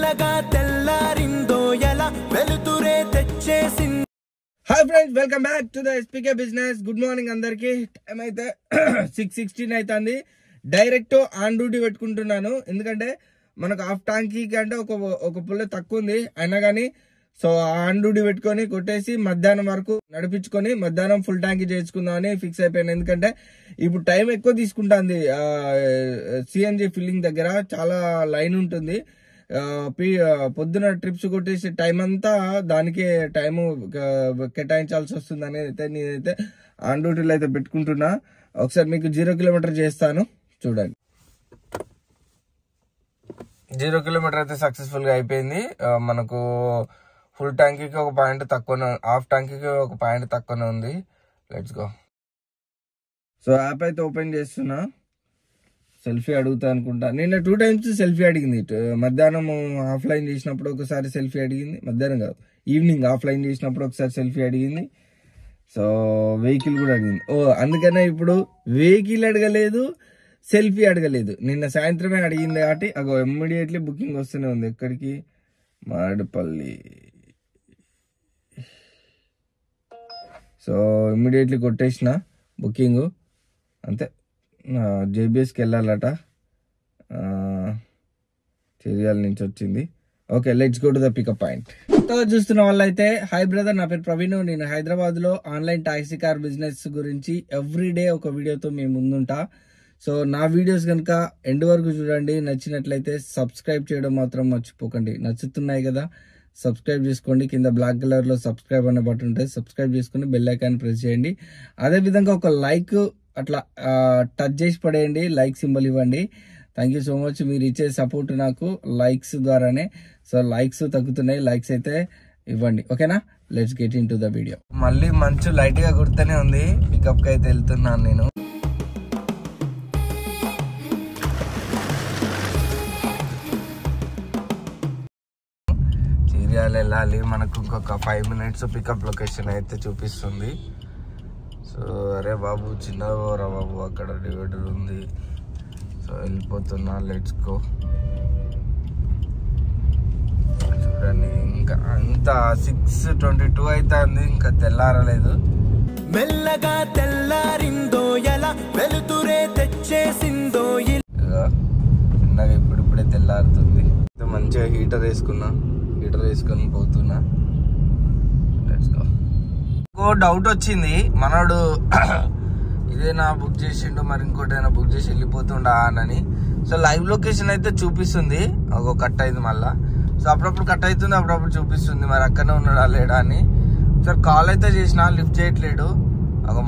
మెల్లగా తెల్లారిందో ఎలా వెలుతురే తెచ్చేసింది. Hi friends, welcome back to the SPK business. Good morning అందరికి. టైం అయితే 6:16 అవుతుంది. డైరెక్ట్ ఆన్ డ్యూటీ పెట్టుకుంటున్నాను, ఎందుకంటే మనకు హాఫ్ ట్యాంకీ కంటే ఒక పుల్ల తక్కువ ఉంది అయినా కానీ. సో ఆన్ డ్యూటీ పెట్టుకొని కొట్టేసి మధ్యాహ్నం వరకు నడిపించుకొని మధ్యాహ్నం ఫుల్ ట్యాంకీ చేసుకుందామని ఫిక్స్ అయిపోయాను. ఎందుకంటే ఇప్పుడు టైం ఎక్కువ తీసుకుంటుంది. సిఎన్జి ఫిల్లింగ్ దగ్గర చాలా లైన్ ఉంటుంది. పొద్దున ట్రిప్స్ కొట్టేసి టైం అంతా దానికే టైము కేటాయించాల్సి వస్తుంది అనేది అయితే నేనైతే ఆన్ డ్యూటీలో అయితే పెట్టుకుంటున్నా. ఒకసారి మీకు 0 కిలోమీటర్ చేస్తాను చూడండి. 0 కిలోమీటర్ అయితే సక్సెస్ఫుల్ గా అయిపోయింది. మనకు ఫుల్ ట్యాంకీకి ఒక పాయింట్ తక్కువనే, హాఫ్ ట్యాంకీకి ఒక పాయింట్ తక్కువనే ఉంది. Let's go. సో యాప్ అయితే ఓపెన్ చేస్తున్నా. సెల్ఫీ అడుగుతా అనుకుంటా. నిన్న 2 times సెల్ఫీ అడిగింది. మధ్యాహ్నం ఆఫ్లైన్ చేసినప్పుడు ఒకసారి సెల్ఫీ అడిగింది, మధ్యాహ్నం కాదు ఈవినింగ్ ఆఫ్లైన్ చేసినప్పుడు ఒకసారి సెల్ఫీ అడిగింది. సో వెహికల్ కూడా అడిగింది. అందుకనే ఇప్పుడు వెహికల్ అడగలేదు, సెల్ఫీ అడగలేదు. నిన్న సాయంత్రమే అడిగింది కాబట్టి ఇమ్మీడియట్లీ బుకింగ్ వస్తూనే ఉంది. ఎక్కడికి? మారేడుపల్లి. సో ఇమ్మీడియట్లీ కొట్టేసిన బుకింగ్ అంతే. జేబీఎస్కి వెళ్ళాలట, చర్యాల నుంచి వచ్చింది. Okay, let's go to the pickup point. కొత్తగా చూస్తున్న వాళ్ళైతే హాయ్ బ్రదర్, నా పేరు ప్రవీణ్. నేను హైదరాబాద్ లో ఆన్లైన్ టాక్సీ కార్ బిజినెస్ గురించి ఎవ్రీడే ఒక వీడియోతో మేము ముందుంటా. సో నా వీడియోస్ కనుక ఎండ్ వరకు చూడండి. నచ్చినట్లయితే సబ్స్క్రైబ్ చేయడం మాత్రం మర్చిపోకండి. నచ్చుతున్నాయి కదా, సబ్స్క్రైబ్ చేసుకోండి. కింద బ్లాక్ కలర్ లో సబ్స్క్రైబ్ అనే బటన్ ఉంటుంది, సబ్స్క్రైబ్ చేసుకుని బెల్ ఐకాన్ ప్రెస్ చేయండి. అదేవిధంగా ఒక లైక్ అట్లా టచ్ చేసి పడేయండి, లైక్ సింబల్ ఇవ్వండి. Thank you so much. మీరు ఇచ్చే సపోర్ట్ నాకు లైక్స్ ద్వారానే. సో లైక్స్ తగ్గుతున్నాయి, లైక్స్ అయితే ఇవ్వండి. ఓకేనా? Let's get in to the video. మళ్ళీ మంచు లైట్ గా కుడుతూనే ఉంది. పికప్ కి అయితే వెళ్తున్నాను నేను. చీర్యాల వెళ్ళాలి. మనకు ఇంకొక 5 minutes పికప్ లొకేషన్ అయితే చూపిస్తుంది. సో అరే బాబు, చిన్నరా బాబు, అక్కడ డివైడర్ ఉంది. సో వెళ్ళిపోతున్నా, లెట్స్ గో. చూడండి, ఇంకా అంతా 6:22 అవుతుంది, ఇంకా తెల్లారలేదు. మెల్లగా తెల్లారిందో ఎలా వెలుతురే తెచ్చేసిందో. చిన్నగా ఇప్పుడిప్పుడే తెల్లారుతుంది. మంచిగా హీటర్ వేసుకొని పోతున్నా. Let's go. డౌట్ వచ్చింది, మనోడు ఇదేనా బుక్ చేసిండు, మరి ఇంకోటైనా బుక్ చేసి వెళ్ళిపోతుండా అని. సో లైవ్ లొకేషన్ అయితే చూపిస్తుంది, ఒక కట్ అయింది మళ్ళా. సో అప్పుడప్పుడు కట్ అవుతుంది, అప్పుడప్పుడు చూపిస్తుంది. మరి అక్కడనే ఉన్నాడా లేడా అని. సార్ కాల్ అయితే చేసిన, లిఫ్ట్ చేయట్లేడు.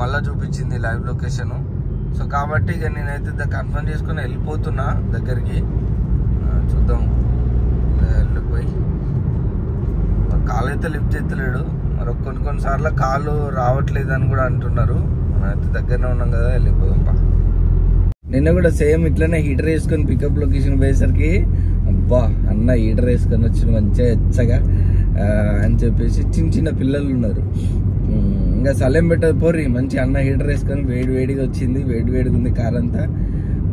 మళ్ళీ చూపించింది లైవ్ లొకేషన్. సో కాబట్టి ఇక నేనైతే కన్ఫర్మ్ చేసుకుని వెళ్ళిపోతున్నా దగ్గరికి. చూద్దాం, వెళ్ళిపోయి. కాల్ అయితే లిఫ్ట్ చేస్తలేడు. మరి కొన్నిసార్లు కాలు రావట్లేదు అని కూడా అంటున్నారు. అయితే దగ్గరనే ఉన్నాం కదా, వెళ్ళిపోదాం. నిన్న కూడా సేమ్ ఇట్లనే హీటర్ వేసుకొని పికప్ లొకేషన్ పోయేసరికి అబ్బా అన్న హీటర్ వేసుకొని వచ్చి మంచిగా ఎచ్చగా అని చెప్పేసి చిన్న పిల్లలు ఉన్నారు. ఇంకా సలేం పెట్టదు పోర్రి, మంచి అన్న హీటర్ వేసుకొని వేడిగా వచ్చింది, వేడిగా ఉంది కార్ అంతా,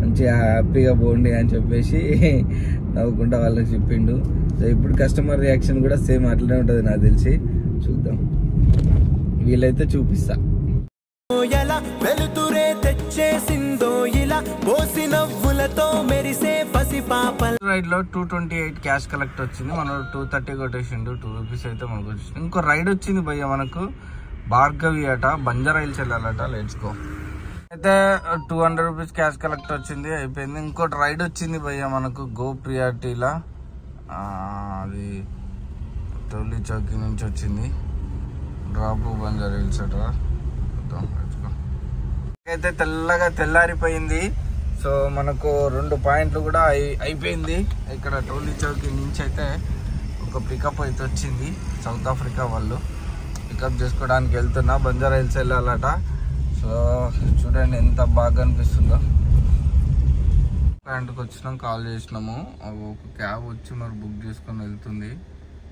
మంచిగా హ్యాపీగా పోండి అని చెప్పేసి నవ్వుకుంటా వాళ్ళకి చెప్పిండు. సో ఇప్పుడు కస్టమర్ రియాక్షన్ కూడా సేమ్ అట్లనే ఉంటుంది నాకు తెలిసి. చూద్దాం, వీలైతే చూపిస్తా. ఎలా వెలుతురే తెచ్చేసిందో ఇలా పోసి నవ్వులతో మెరిసే పసి పాపల. రైడ్ లో 228 క్యాష్ కలెక్ట్ వచ్చింది. మనం 230 కొట్టేసిండు. 2 రూపీస్ అయితే మనకు వచ్చింది. ఇంకో రైడ్ వచ్చింది భయ్య మనకు, భార్గవి అట, బంజారా హిల్స్ వెళ్ళాలట. Let's go. అయితే 200 రూపీస్ క్యాష్ కలెక్ట్ వచ్చింది, అయిపోయింది. ఇంకోటి రైడ్ వచ్చింది భయ్య మనకు, గో ప్రియారిటీలా. అది టోలీ చౌకీ నుంచి వచ్చింది. డ్రాప్ బంజారా హిల్స్ అట. అయితే తెల్లారిపోయింది. సో మనకు 2 పాయింట్లు కూడా అయిపోయింది. ఇక్కడ టోలీ చౌకీ నుంచి అయితే ఒక పికప్ అయితే వచ్చింది. సౌత్ ఆఫ్రికా వాళ్ళు పికప్ చేసుకోవడానికి వెళ్తున్నా. బంజారా హిల్స్ వెళ్ళాలట. సో చూడండి ఎంత బాగా అనిపిస్తుందో. ప్లాంట్కి వచ్చినాం, కాల్ చేసినాము. ఒక క్యాబ్ వచ్చి మరి బుక్ చేసుకొని వెళ్తుంది,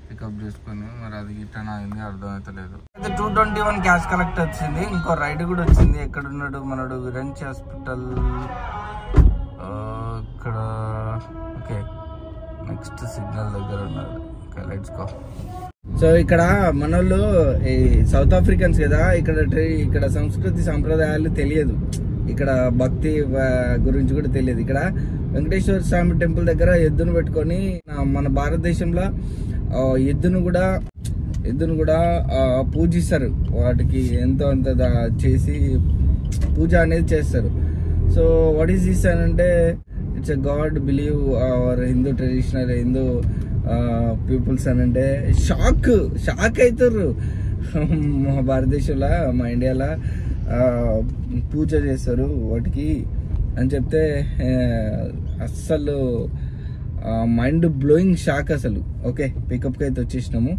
పికప్ చేసుకొని. మరి అది గిట్టన అయింది, అర్థమవుతలేదు. అయితే 221 క్యాష్ కలెక్ట్ వచ్చింది. ఇంకో రైడ్ కూడా వచ్చింది. ఎక్కడున్నాడు మనడు? విరంచి హాస్పిటల్ ఇక్కడ. ఓకే, నెక్స్ట్ సిగ్నల్ దగ్గర ఉన్నారు. Okay let's go. సో ఇక్కడ మనోళ్ళు ఈ సౌత్ ఆఫ్రికన్స్ కదా, ఇక్కడ సంస్కృతి సంప్రదాయాలు తెలియదు, ఇక్కడ భక్తి గురించి కూడా తెలియదు. ఇక్కడ వెంకటేశ్వర స్వామి టెంపుల్ దగ్గర ఎద్దును పెట్టుకొని మన భారతదేశంలో ఎద్దును కూడా పూజిస్తారు. వాటికి ఎంతో అంత చేసి పూజ అనేది చేస్తారు. సో వాట్ ఈస్ దిస్ అని అంటే it's a god believe our Hindu traditional Hindu peoples అని అంటే షాక్ అవుతారు. మా భారతదేశంలో మా ఇండియాలో పూజ చేస్తారు వాటికి అని చెప్తే అస్సలు మైండ్ బ్లోయింగ్ షాక్ అసలు. ఓకే పికప్కి అయితే వచ్చేసినాము.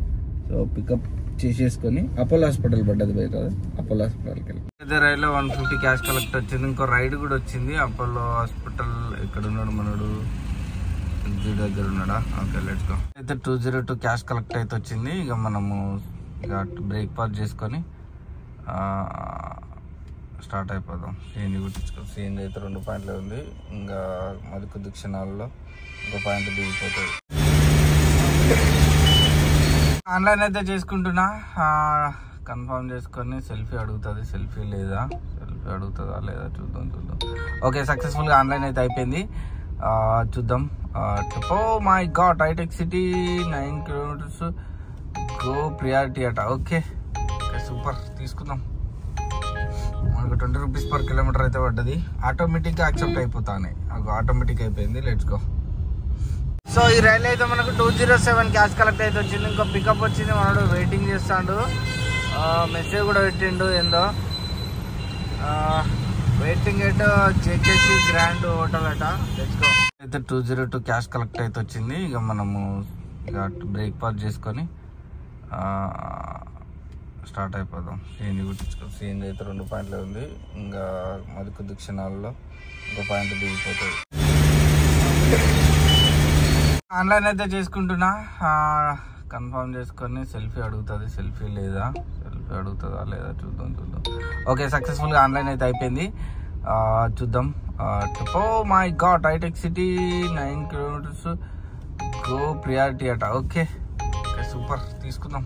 సో పికప్ చేసేసుకొని అపోలో హాస్పిటల్ పడ్డది బయట, అపోలో హాస్పిటల్కి వెళ్ళి ఇదే రైల్లో 150 క్యాష్ కలెక్ట్ వచ్చింది. ఇంకో రైడ్ కూడా వచ్చింది. అపోలో హాస్పిటల్ ఎక్కడ ఉన్నాడు మనడు, దగ్గర ఉన్నాడా? Okay let's go. అయితే 202 క్యాష్ కలెక్ట్ అయితే వచ్చింది. ఇక మనము ఇక బ్రేక్ఫాస్ట్ చేసుకొని స్టార్ట్ అయిపోదాం. సిఎన్జి కుట్టించుకో. సిఎన్జి అయితే 2 పాయింట్లే ఉంది. ఇంకా మరి కొద్ది క్షణాల్లో ఇంకో పాయింట్ దిగిపోతుంది. ఆన్లైన్ అయితే చేసుకుంటున్నా, కన్ఫర్మ్ చేసుకొని సెల్ఫీ అడుగుతుంది. సెల్ఫీ అడుగుతుందా లేదా చూద్దాం. ఓకే సక్సెస్ఫుల్గా ఆన్లైన్ అయితే అయిపోయింది. చూద్దాం. ఓ మై గాడ్, హైటెక్ సిటీ 9 kilometers గో ప్రియారిటీ అట. ఓకే సూపర్, తీసుకుందాం. మనకు 20 rupees per kilometer అయితే పడ్డది. ఆటోమేటిక్గా యాక్సెప్ట్ అయిపోతానే, ఆటోమేటిక్ అయిపోయింది. Let's go. సో ఈ రైలు అయితే మనకు 207 క్యాష్ కలెక్ట్ అయితే వచ్చింది. ఇంకో పికప్ వచ్చింది. మనడు వెయిటింగ్ చేస్తాడు, మెసేజ్ కూడా పెట్టిండు ఏందో. Waiting at JKC grand hotel అట. Let's go. అయితే 202 క్యాష్ కలెక్ట్ అయితే వచ్చింది. ఇక మనము ఇక బ్రేక్ఫాస్ట్ చేసుకొని స్టార్ట్ అయిపోదాం. సిఎన్జి కుట్టించుకో. సిఎన్జి అయితే 2 పాయింట్లే ఉంది. ఇంకా మరి కొద్ది క్షణాల్లో ఇంకో పాయింట్ దిగిపోతుంది. ఆన్లైన్ అయితే చేసుకుంటున్నా, కన్ఫర్మ్ చేసుకొని సెల్ఫీ అడుగుతుంది. సెల్ఫీ అడుగుతుందా లేదా చూద్దాం. ఓకే సక్సెస్ఫుల్గా ఆన్లైన్ అయితే అయిపోయింది. చూద్దాం. ఓ మై గాడ్, హైటెక్ సిటీ 9 kilometers గో ప్రియారిటీ అట. ఓకే సూపర్, తీసుకుందాం.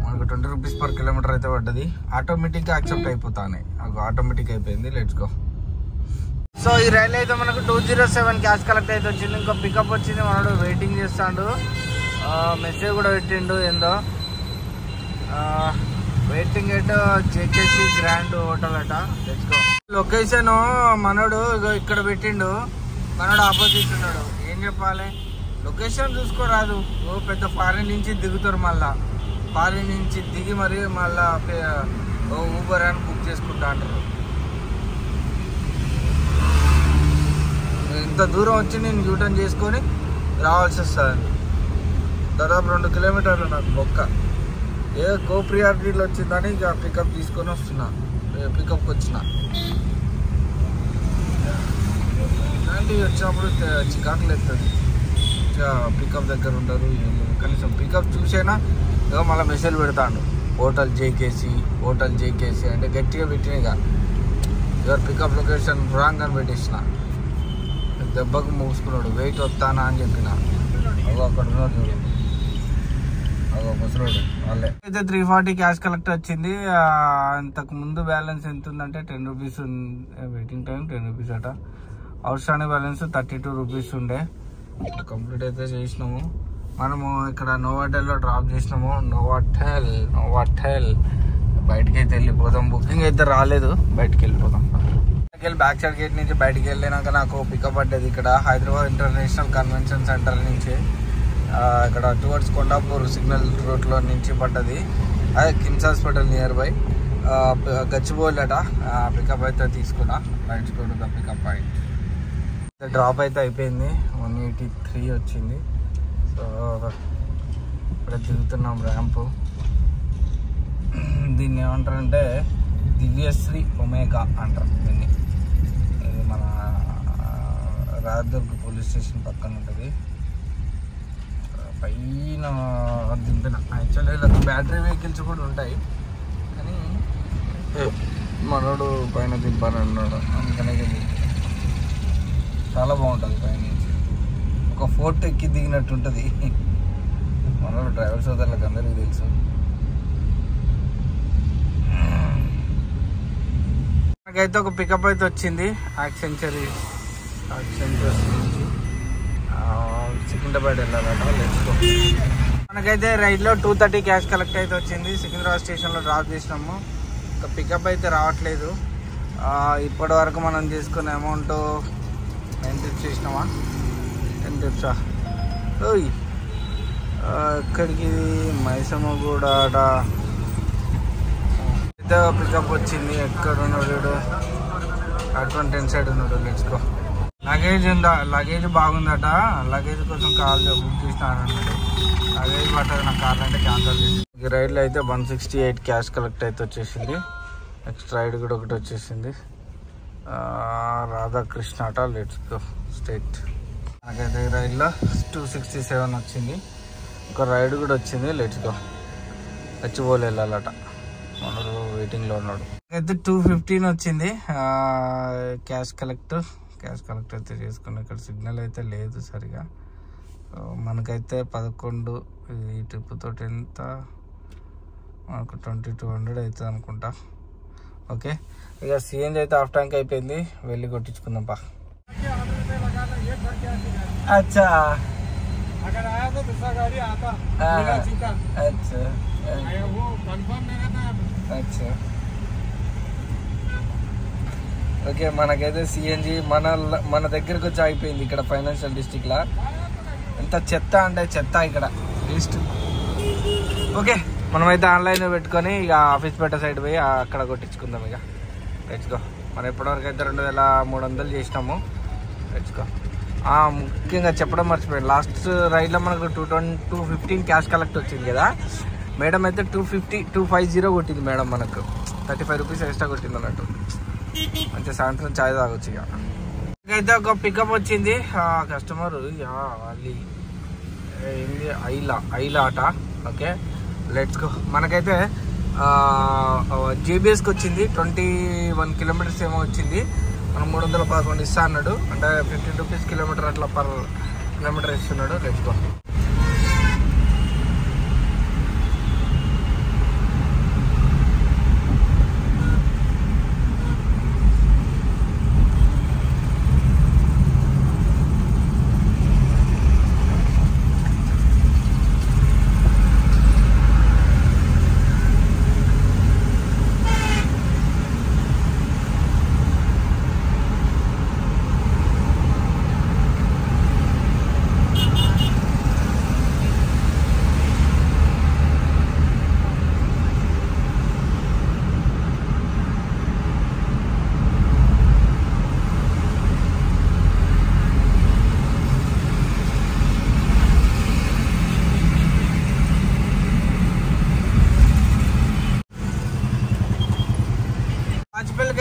మనకు 20 rupees per kilometer అయితే పడ్డది. ఆటోమేటిక్గా యాక్సెప్ట్ అయిపోతానే, ఆటోమేటిక్ అయిపోయింది. Let's go. సో ఈ రైలు అయితే మనకు 207 క్యాష్ కలెక్ట్ అయితే వచ్చింది. ఇంకో పికప్ వచ్చింది. మనడు వెయిటింగ్ చేస్తాడు, మెసేజ్ కూడా పెట్టిండు ఏందో. Waiting at JKC grand hotel అట. Let's go. లొకేషన్ మనడు ఇక్కడ పెట్టిండు. మనడు ఆపోజిట్ ఉన్నాడు. ఏం చెప్పాలి, లొకేషన్ చూసుకోరాదు. పెద్ద ఫారిన్ నుంచి దిగుతారు. మళ్ళా ఫారిన్ నుంచి దిగి మరి మళ్ళా ఊబర్ అని బుక్ చేసుకుంటా అంటారు. ఇంత దూరం వచ్చి నేను యూటర్న్ చేసుకొని రావాల్సి వస్తుంది. దాదాపు 2 kilometers నాకు బొక్క. గో ప్రియారిటీలో వచ్చిందని ఇక పికప్ తీసుకొని వస్తున్నా. పికప్కి వచ్చిన ఇలాంటివి వచ్చినప్పుడు చికాకులు ఎత్తుంది. పికప్ దగ్గర ఉండరు, కనీసం పికప్ చూసైనా ఇక మళ్ళీ మెసేజ్ పెడతాడు. హోటల్ జేకేసీ అంటే గట్టిగా పెట్టిన ఇక యువర్ పికప్ లొకేషన్ రాంగ్ అని పెట్టేసిన. దెబ్బకు మూసుకున్నాడు. వెయిట్ వస్తానా అని చెప్పిన. అక్కడ ఉన్నాడు చూడు, ముసలోడు వాళ్ళే. అయితే 340 క్యాష్ కలెక్ట్ వచ్చింది. ఇంతకు ముందు బ్యాలెన్స్ ఎంత ఉందంటే 10 rupees. వెయిటింగ్ టైం 10 rupees అట. అవుట్ స్టాండింగ్ బ్యాలెన్స్ 32 rupees ఉండే. కంప్లీట్ అయితే చేసినాము. మనము ఇక్కడ నోవాటెల్లో డ్రాప్ చేసినాము. నోవాటెల్ బయటికి అయితే వెళ్ళిపోదాం. బుకింగ్ అయితే రాలేదు, బయటికి వెళ్ళిపోదాం. బ్యాక్ సైడ్ గేట్ నుంచి బయటికి వెళ్ళినాక నాకు పికప్ పడ్డది ఇక్కడ హైదరాబాద్ ఇంటర్నేషనల్ కన్వెన్షన్ సెంటర్ నుంచి. ఇక్కడ టువర్డ్స్ కొండాపూర్ సిగ్నల్ రోడ్లో నుంచి పడ్డది. అదే KIMS hospital near by Gachibowli అట. పికప్ అయితే తీసుకున్నా. Rights go to the pickup point. Drop అయితే అయిపోయింది. 183 వచ్చింది. సో ఇప్పుడు దిగుతున్నాం ర్యాంపు. దీన్ని ఏమంటారంటే దివ్యశ్రీ ఒమేగా అంటారు దీన్ని. ఇది మన రాజదుర్గ్ పోలీస్ స్టేషన్ పక్కన ఉంటుంది. పైన దింపిన. యాక్చువల్లీ ఇలా బ్యాటరీ వెహికల్స్ కూడా ఉంటాయి, కానీ మనోడు పైన దింపాలని అన్నాడు. అందుకనే చాలా బాగుంటుంది పైన నుంచి. ఒక ఒక ఫోర్ట్ ఎక్కి దిగినట్టు ఉంటుంది. మన డ్రైవర్ సోదరులకు అందరికీ తెలుసు. నాకైతే ఒక పికప్ అయితే వచ్చింది యాక్సెంచరీ నుంచి సికింద్రాబాద్ వెళ్ళాలట. లెట్స్కో. మనకైతే రైడ్లో 230 క్యాష్ కలెక్ట్ అయితే వచ్చింది. సికింద్రాబాద్ స్టేషన్లో డ్రాప్ చేసినాము. ఒక పికప్ అయితే రావట్లేదు. ఇప్పటి వరకు మనం తీసుకున్న అమౌంట్ 9 ట్రిప్స్ చేసినామా, 10 ట్రిప్సా. ఇక్కడికి మైసమ్మగూడ అయితే పికప్ వచ్చింది. ఎక్కడ ఉన్నాడు? అటువంటి 10 సైడ్ ఉన్నాడు. లెట్స్కో. లగేజ్ ఉందా? లగేజ్ బాగుందట. లగేజ్ కోసం కాల్ బుక్ చేసిన అన్నాడు. లగేజ్ పట్టదు నా కార్లో అంటే క్యాన్సల్ చేసి. ఈ రైడ్లో అయితే 168 క్యాష్ కలెక్ట్ అయితే వచ్చేసింది. నెక్స్ట్ రైడ్ కూడా ఒకటి వచ్చేసింది. రాధాకృష్ణ అట. Let's go state. మనకైతే ఈ రైడ్లో 267 వచ్చింది. ఒక రైడ్ కూడా వచ్చింది. లెట్స్కో. గచ్చిబౌలి వెళ్ళాలట. మనడు వెయిటింగ్లో ఉన్నాడు. అయితే 215 వచ్చింది క్యాష్ కలెక్ట్ అయితే చేసుకున్నాం. ఇక్కడ సిగ్నల్ అయితే లేదు సరిగా. మనకైతే 11 ఈ ట్రిప్ తోటి ఎంత మనకు 2200 అవుతుంది అనుకుంటా. ఓకే, ఇక సిఎన్జి అయితే హాఫ్ ట్యాంక్ అయిపోయింది. వెళ్ళి కొట్టించుకుందాం పా. అచ్చా అచ్చా ఓకే, మనకైతే సిఎన్జి మన దగ్గరకు వచ్చి అయిపోయింది. ఇక్కడ ఫైనాన్షియల్ డిస్ట్రిక్ట్ లా ఎంత చెత్త అంటే చెత్త ఇక్కడ వేస్ట్. ఓకే, మనమైతే ఆన్లైన్ పెట్టుకొని ఇక ఆఫీస్ పేట సైడ్ పోయి అక్కడ కొట్టించుకుందాం. ఇక లెట్స్కో. మనం ఇప్పటివరకు అయితే 2300 చేసినాము. లెట్స్కో. ముఖ్యంగా చెప్పడం మర్చిపోయాను, లాస్ట్ రైడ్లో మనకు 215 క్యాష్ కలెక్ట్ వచ్చింది కదా. మేడం అయితే 250 కొట్టింది. మేడం మనకు 35 రూపీస్ ఎక్స్ట్రా కొట్టింది అన్నట్టు. మంచిగా సాయంత్రం చాయ్ తాగొచ్చు. ఇక అయితే ఒక పికప్ వచ్చింది. కస్టమర్ వాళ్ళు ఏంది ఐలా అట. Okay, let's go. మనకైతే జేబిఎస్కి వచ్చింది. 21 కిలోమీటర్స్ ఏమో వచ్చింది. మనం 311 ఇస్తా అన్నాడు. అంటే 15 రూపీస్ కిలోమీటర్ అట్లా పర్ కిలోమీటర్ ఇస్తున్నాడు. లెట్స్కో.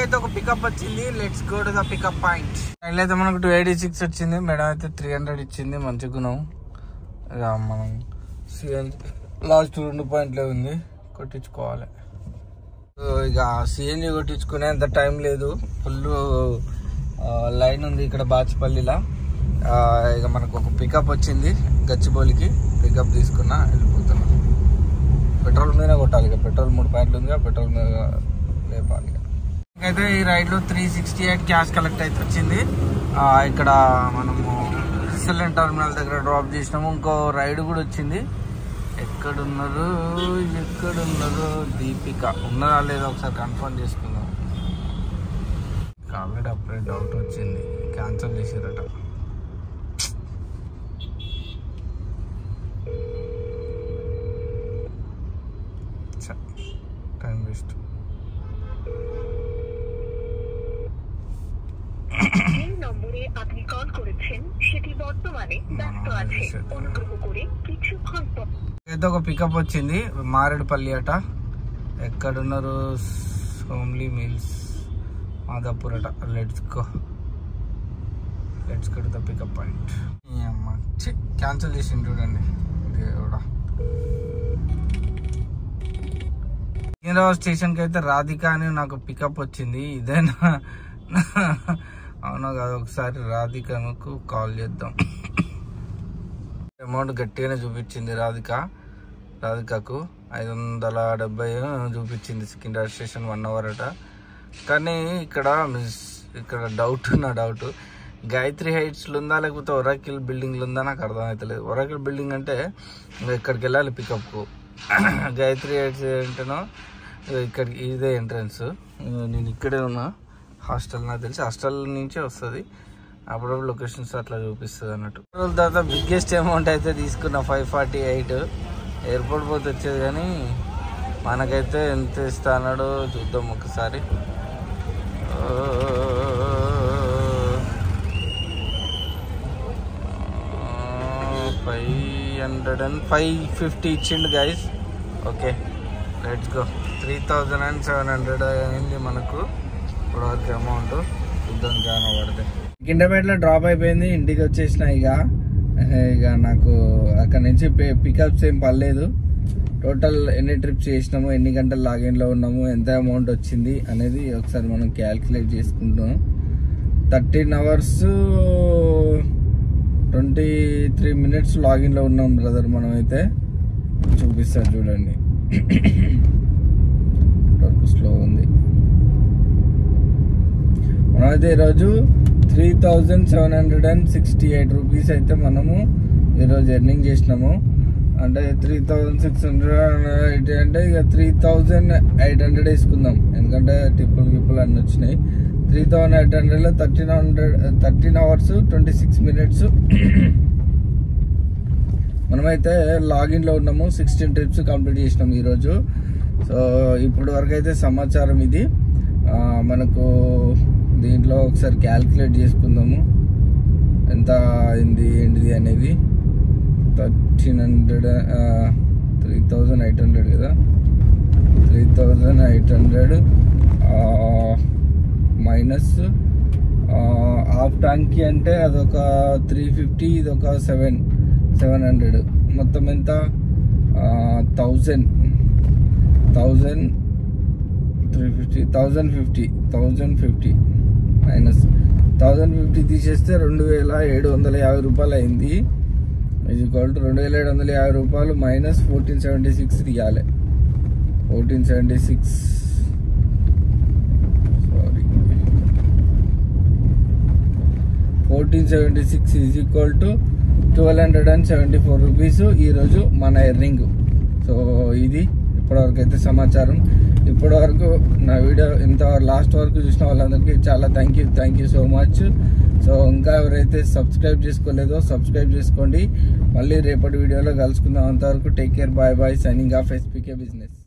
అయితే ఒక పికప్ వచ్చింది. Let's go to the pickup point. రైలు అయితే మనకు 286 వచ్చింది. మేడం అయితే 300 ఇచ్చింది. మంచిగా గుణం. ఇక మనం సిఎన్జి లాస్ట్ 2 పాయింట్లే ఉంది, కొట్టించుకోవాలి. ఇక సిఎన్జి కొట్టించుకునే అంత టైం లేదు. ఫుల్ లైన్ ఉంది ఇక్కడ బాచిపల్లిలో. ఇక మనకు ఒక పికప్ వచ్చింది గచ్చిబౌలికి. పికప్ తీసుకున్నా, వెళ్ళిపోతున్నా. పెట్రోల్ మీదనే కొట్టాలి. ఇక పెట్రోల్ 3 పాయింట్లు ఉంది. పెట్రోల్ మీద లేపాలి. అయితే ఈ రైడ్లో 368 క్యాష్ కలెక్ట్ అయితే వచ్చింది. ఇక్కడ మనము ఎక్సలెంట్ టర్మినల్ దగ్గర డ్రాప్ చేసినాము. ఇంకో రైడ్ కూడా వచ్చింది. ఎక్కడున్నారు దీపిక ఉన్నదా లేదా ఒకసారి కన్ఫర్మ్ చేసుకుందాం. ఆల్రెడీ అప్పుడే డౌట్ వచ్చింది, క్యాన్సిల్ చేసారట. Time waste. যে নম্বরে আপনি কল করেছেন সেটি বর্তমানে ব্যস্ত আছে, অনুগ্রহ করে কিছুক্ষণ পর। ఏదో ఒక పికప్ వచ్చింది మారేడుపల్లి అట. ఎక్కడున్నారు? హోమ్లీ మిల్స్ మాదాపూర్ అట. Let's go to the pickup point. Cancel చేసింది చూడండి దేవుడా. సికింద్రాబాద్ స్టేషన్కి అయితే రాధిక అని నాకు పికప్ వచ్చింది. ఇదేనా అవునా కాదు? ఒకసారి రాధికకు కాల్ చేద్దాం. అమౌంట్ గట్టిగానే చూపించింది రాధికకు 570 చూపించింది సికింద్రాబాద్ స్టేషన్ 1 అవర్ అట. కానీ ఇక్కడ నా డౌట్ గాయత్రి హైట్స్లో ఉందా లేకపోతే ఒరాకిల్ బిల్డింగ్లో ఉందా నాకు అర్థమవుతలేదు. ఒరాకిల్ బిల్డింగ్ అంటే ఇక్కడికి వెళ్ళాలి పికప్కు, గాయత్రి హైట్స్ ఏంటనో ఇక్కడికి ఇదే ఎంట్రన్స్. నేను ఇక్కడే ఉన్నా, హాస్టల్ నాకు తెలిసి హాస్టల్ నుంచే వస్తుంది, అప్పుడప్పుడు లొకేషన్స్ అట్లా చూపిస్తుంది అన్నట్టు. రోజుల తర్వాత బిగ్గెస్ట్ అమౌంట్ అయితే తీసుకున్నా 548. ఎయిర్పోర్ట్ పోతే వచ్చేది కానీ మనకైతే ఎంత ఇస్తా అన్నాడో చూద్దాం ఒకసారి. 550 ఇచ్చిండు గైస్. Okay let's go. 3700 అయింది మనకు ఇప్పటివరకు అమౌంట్. చూద్దాం చాలా పడితే. సికింద్రాబాద్లో డ్రాప్ అయిపోయింది, ఇంటికి వచ్చేసిన. ఇక నాకు అక్కడ నుంచి పికప్స్ ఏం పర్లేదు. టోటల్ ఎన్ని ట్రిప్స్ చేసినాము, ఎన్ని గంటలు లాగిన్లో ఉన్నాము, ఎంత అమౌంట్ వచ్చింది అనేది ఒకసారి మనం క్యాల్కులేట్ చేసుకుంటాం. 13 hours 23 minutes లాగిన్లో ఉన్నాం బ్రదర్. మనమైతే చూపిస్తాను చూడండి, స్లో ఉంది. మనమైతే ఈరోజు 3768 రూపీస్ అయితే మనము ఈరోజు ఎర్నింగ్ చేసినాము. అంటే 3600 అంటే ఇక 3800 వేసుకుందాం, ఎందుకంటే టిప్పులు అన్నీ వచ్చినాయి. 3800లో 13 hours 26 minutes మనమైతే లాగిన్లో ఉన్నాము. 16 ట్రిప్స్ కంప్లీట్ చేసినాము ఈరోజు. సో ఇప్పుడు వరకు అయితే సమాచారం ఇది. మనకు దీంట్లో ఒకసారి క్యాల్కులేట్ చేసుకుందాము ఎంత అయింది ఏంటిది అనేది. 3800 కదా, 3800 మైనస్ హాఫ్ ట్యాంక్కి అంటే అదొక 350, ఇదొక 700, మొత్తం ఎంత 1050 మైనస్ 1050 తీసేస్తే 2750 రూపాయలు అయింది. ఈజ్ ఈక్వల్ టు 2750 రూపాయలు మైనస్ 1476 తీయాలి. 1476 ఈజ్ ఈక్వల్ టు 1274 రూపీస్ ఈరోజు మన ఎర్నింగ్. సో ఇది ఇప్పటివరకు అయితే సమాచారం. ఇప్పటివరకు నా వీడియో ఇంత లాస్ట్ వరకు చూసిన వాళ్ళందరికీ చాలా thank you so much. So ఇంకా ఎవరైతే సబ్స్క్రైబ్ చేసుకోలేదో సబ్స్క్రైబ్ చేసుకోండి. మళ్ళీ రేపటి వీడియోలో కలుసుకుందాం. అంతవరకు take care, bye signing off SPK business.